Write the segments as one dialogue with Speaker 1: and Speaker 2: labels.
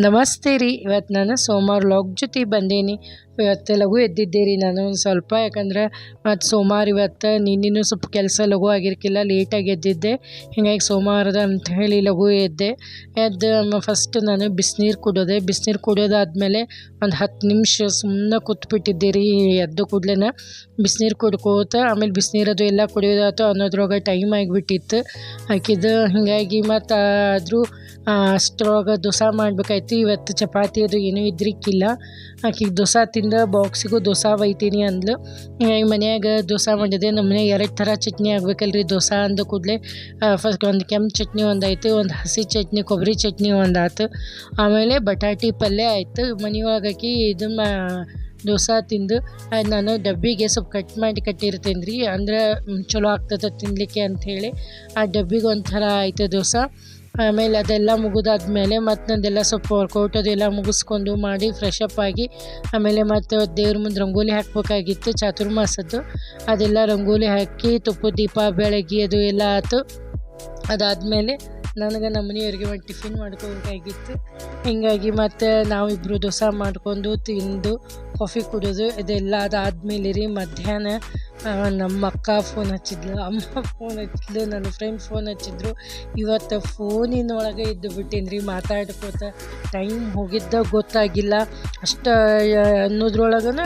Speaker 1: ನಮಸ್ತೆ ರೀ. ಇವತ್ತು ನಾನು ಸೋಮವಾರ ಲಾಗ್ ಜೊತೆ ಬಂದೀನಿ. ಇವತ್ತು ಲಘು ಎದ್ದಿದ್ದೆ ರೀ ನಾನು ಸ್ವಲ್ಪ, ಯಾಕಂದ್ರೆ ಮತ್ತು ಸೋಮವಾರ ಇವತ್ತು ನಿನ್ನೆನೂ ಸ್ವಲ್ಪ ಕೆಲಸ ಲಘು ಆಗಿರ್ಕಿಲ್ಲ, ಲೇಟಾಗಿ ಎದ್ದಿದ್ದೆ. ಹೀಗಾಗಿ ಸೋಮವಾರದ ಅಂತ ಹೇಳಿ ಲಘು ಎದ್ದು ಫಸ್ಟ್ ನಾನು ಬಿಸಿನೀರು ಕುಡಿಯೋದಾದ್ಮೇಲೆ ಒಂದು 10 ನಿಮಿಷ ಸುಮ್ಮನೆ ಕೂತ್ಬಿಟ್ಟಿದ್ದೆ ರೀ. ಎದ್ದು ಕೂಡಲೇ ಬಿಸಿನೀರು ಕುಡ್ಕೋತ ಆಮೇಲೆ ಬಿಸಿನೀರದು ಎಲ್ಲ ಕುಡಿಯೋದಾಯ್ತು ಅನ್ನೋದ್ರೊಳಗೆ ಟೈಮ್ ಆಗಿಬಿಟ್ಟಿತ್ತು ಹಾಕಿದ್ದು. ಹೀಗಾಗಿ ಮತ್ತು ಆದರೂ ಅಷ್ಟರೊಳಗೆ ದೋಸೆ ಮಾಡಬೇಕಾಯ್ತು. ಇವತ್ತು ಚಪಾತಿ ಅದು ಏನೂ ಇದ್ರಿಕ್ಕಿಲ್ಲ. ಆಕೆಗೆ ದೋಸೆ ತಿಂದು ಬಾಕ್ಸಿಗೂ ದೋಸೆ ಒಯ್ತೀನಿ ಅಂದ್ಲು. ಹೀಗಾಗಿ ಮನ್ಯಾಗ ದೋಸೆ ಮಾಡಿದೆ. ನಮ್ಮ ಮನೆಯಾಗ 2 ಥರ ಚಟ್ನಿ ಆಗ್ಬೇಕಲ್ರಿ ದೋಸೆ ಅಂದ ಕೂಡಲೇ. ಫಸ್ಟ್ ಒಂದು ಕೆಂಪು ಚಟ್ನಿ ಒಂದಾಯಿತು, ಒಂದು ಹಸಿ ಚಟ್ನಿ ಕೊಬ್ಬರಿ ಚಟ್ನಿ ಒಂದಾಯ್ತು, ಆಮೇಲೆ ಬಟಾಟಿ ಪಲ್ಯ ಆಯಿತು. ಮನೆಯೊಳಗೆ ಆಕಿ ಇದನ್ನು ದೋಸೆ ತಿಂದು ನಾನು ಡಬ್ಬಿಗೆ ಸ್ವಲ್ಪ ಕಟ್ಟಿರ್ತೇನೆ ರೀ, ಅಂದ್ರೆ ಚಲೋ ಆಗ್ತದೆ ತಿನ್ನಲಿಕ್ಕೆ ಅಂಥೇಳಿ ಆ ಡಬ್ಬಿಗೆ ಒಂಥರ ಆಯಿತು ದೋಸೆ. ಆಮೇಲೆ ಅದೆಲ್ಲ ಮುಗಿದಾದ್ಮೇಲೆ ಮತ್ತು ನಂದೆಲ್ಲ ಸ್ವಲ್ಪ ವರ್ಕೌಟ್ ಅದೆಲ್ಲ ಮುಗಿಸ್ಕೊಂಡು ಮಾಡಿ ಫ್ರೆಶ್ ಅಪ್ ಆಗಿ ಆಮೇಲೆ ಮತ್ತು ದೇವ್ರ ಮುಂದೆ ರಂಗೋಲಿ ಹಾಕಬೇಕಾಗಿತ್ತು ಚಾತುರ್ಮಾಸದ್ದು. ಅದೆಲ್ಲ ರಂಗೋಲಿ ಹಾಕಿ ತುಪ್ಪದ ದೀಪ ಬೆಳಗ್ಗೆ ಅದು ಎಲ್ಲ ಆಯ್ತು. ಅದಾದಮೇಲೆ ನನಗೆ ನಮ್ಮ ಮನೆಯವ್ರಿಗೆ ಒಂದು ಟಿಫಿನ್ ಮಾಡ್ಕೋಬೇಕಾಗಿತ್ತು. ಹೀಗಾಗಿ ಮತ್ತು ನಾವಿಬ್ಬರು ದೋಸೆ ಮಾಡ್ಕೊಂಡು ತಿಂದು ಕಾಫಿ ಕುಡಿಯೋದು ಇದೆಲ್ಲ ಅದಾದಮೇಲೆ ರೀ ಮಧ್ಯಾಹ್ನ ನಮ್ಮ ಅಕ್ಕ ಫೋನ್ ಹಚ್ಚಿದ್ಲು, ಅಮ್ಮ ಫೋನ್ ಹಚ್ಚಿದ್ಲು, ನನ್ನ ಫ್ರೆಂಡ್ ಫೋನ್ ಹಚ್ಚಿದ್ರು. ಇವತ್ತು ಫೋನಿನೊಳಗೆ ಇದ್ದು ಬಿಟ್ಟೇನಿ ರೀ ಮಾತಾಡ್ಕೋತ. ಟೈಮ್ ಹೋಗಿದ್ದ ಗೊತ್ತಾಗಿಲ್ಲ. ಅಷ್ಟು ಅನ್ನೋದ್ರೊಳಗನ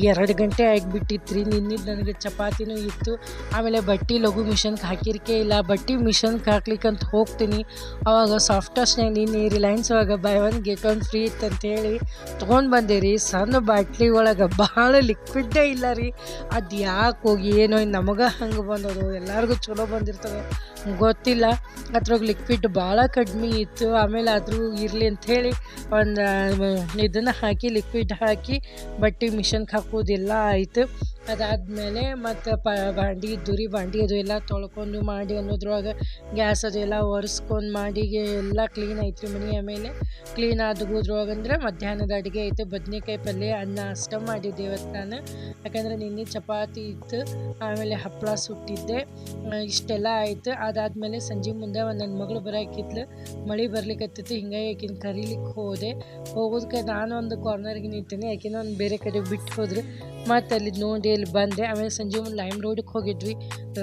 Speaker 1: 2 ಗಂಟೆ ಆಗಿಬಿಟ್ಟಿತ್ತು ರೀ. ನಿನ್ನಿದ್ದು ನನಗೆ ಚಪಾತಿನೂ ಇತ್ತು. ಆಮೇಲೆ ಬಟ್ಟೆ ಲಘು ಮಿಷನ್ಗೆ ಹಾಕಿರಿಕೆ ಇಲ್ಲ. ಬಟ್ಟೆ ಮಿಷನ್ಗೆ ಹಾಕ್ಲಿಕ್ಕಂತ ಹೋಗ್ತೀನಿ, ಆವಾಗ ಸಾಫ್ಟಸ್ನಾಗ ನಿನ್ನೆ ರಿಲಯನ್ಸ್ ಒಳಗೆ ಬೈ 1 get 1 ಫ್ರೀ ಇತ್ತಂತೇಳಿ ತೊಗೊಂಡು ಬಂದೆ ರೀ. ಸಣ್ಣ ಬಾಟ್ಲಿ ಒಳಗೆ ಭಾಳ ಲಿಕ್ವಿಡ್ಡೇ ಇಲ್ಲ ರೀ. ಅದು ಯಾಕೆ ಹೋಗಿ ಏನೋ ನಮಗೆ ಹಂಗೆ ಬಂದದು, ಎಲ್ಲರಿಗೂ ಚಲೋ ಬಂದಿರ್ತದೆ ಗೊತ್ತಿಲ್ಲ. ಅದ್ರಾಗ ಲಿಕ್ವಿಡ್ ಭಾಳ ಕಡಿಮೆ ಇತ್ತು. ಆಮೇಲೆ ಆದರೂ ಇರಲಿ ಅಂಥೇಳಿ ಒಂದು ಇದನ್ನು ಹಾಕಿ ಲಿಕ್ವಿಡ್ ಹಾಕಿ ಬಟ್ಟೆ ಮಿಷನ್ಗೆ ಹಾಕೋದೆಲ್ಲ ಆಯಿತು. ಅದಾದಮೇಲೆ ಮತ್ತು ಭಾಂಡಿ ಅದು ಎಲ್ಲ ತೊಳ್ಕೊಂಡು ಮಾಡಿ ಅನ್ನೋದ್ರೊಳಗೆ ಗ್ಯಾಸ್ ಅದು ಎಲ್ಲ ಒರೆಸ್ಕೊಂಡು ಮಾಡಿ ಎಲ್ಲ ಕ್ಲೀನ್ ಆಯ್ತು ರೀ ಮನೆ. ಆಮೇಲೆ ಕ್ಲೀನ್ ಆದಗೋದ್ರೊಳಗೆ ಅಂದ್ರೆ ಮಧ್ಯಾಹ್ನದ ಅಡುಗೆ ಆಯಿತು. ಬದ್ನೆಕಾಯಿ ಪಲ್ಯ ಅನ್ನ ಅಷ್ಟ ಮಾಡಿದ್ದೆ ಇವತ್ತು ನಾನು, ಯಾಕಂದರೆ ನಿನ್ನೆ ಚಪಾತಿ ಇತ್ತು, ಆಮೇಲೆ ಹಪ್ಪಳ ಸುಟ್ಟಿದ್ದೆ. ಇಷ್ಟೆಲ್ಲ ಆಯಿತು. ಅದಾದಮೇಲೆ ಸಂಜೆ ಮುಂದೆ ನನ್ನ ಮಗಳು ಬರೋಕಿದ್ಲು, ಮಳೆ ಬರ್ಲಿಕ್ಕತ್ತಿತ್ತು. ಹಿಂಗಾಗಿ ಆಕಿನ ಕರೀಲಿಕ್ಕೆ ಹೋಗೋದಕ್ಕೆ ನಾನು ಒಂದು ಕಾರ್ನರ್ಗೆ ನಿಂತೀನಿ, ಆಕಿನ ಒಂದು ಬೇರೆ ಕಡೆ ಬಿಟ್ಟು ಹೋದ್ರು. ಮತ್ತು ಅಲ್ಲಿ ನೋಡಿ ಅಲ್ಲಿ ಬಂದೆ. ಆಮೇಲೆ ಸಂಜೆ ಮುಂದೆ ಲೈಮ್ ರೋಡಿಗೆ ಹೋಗಿದ್ವಿ.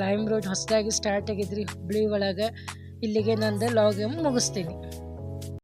Speaker 1: ಲೈಮ್ ರೋಡ್ ಹೊಸದಾಗಿ ಸ್ಟಾರ್ಟ್ ಆಗಿದ್ರಿ ಹುಬ್ಬಳ್ಳಿ ಒಳಗೆ. ಇಲ್ಲಿಗೆ ನಂದು ಲಾಗ್ ಮುಗಿಸ್ತೀನಿ.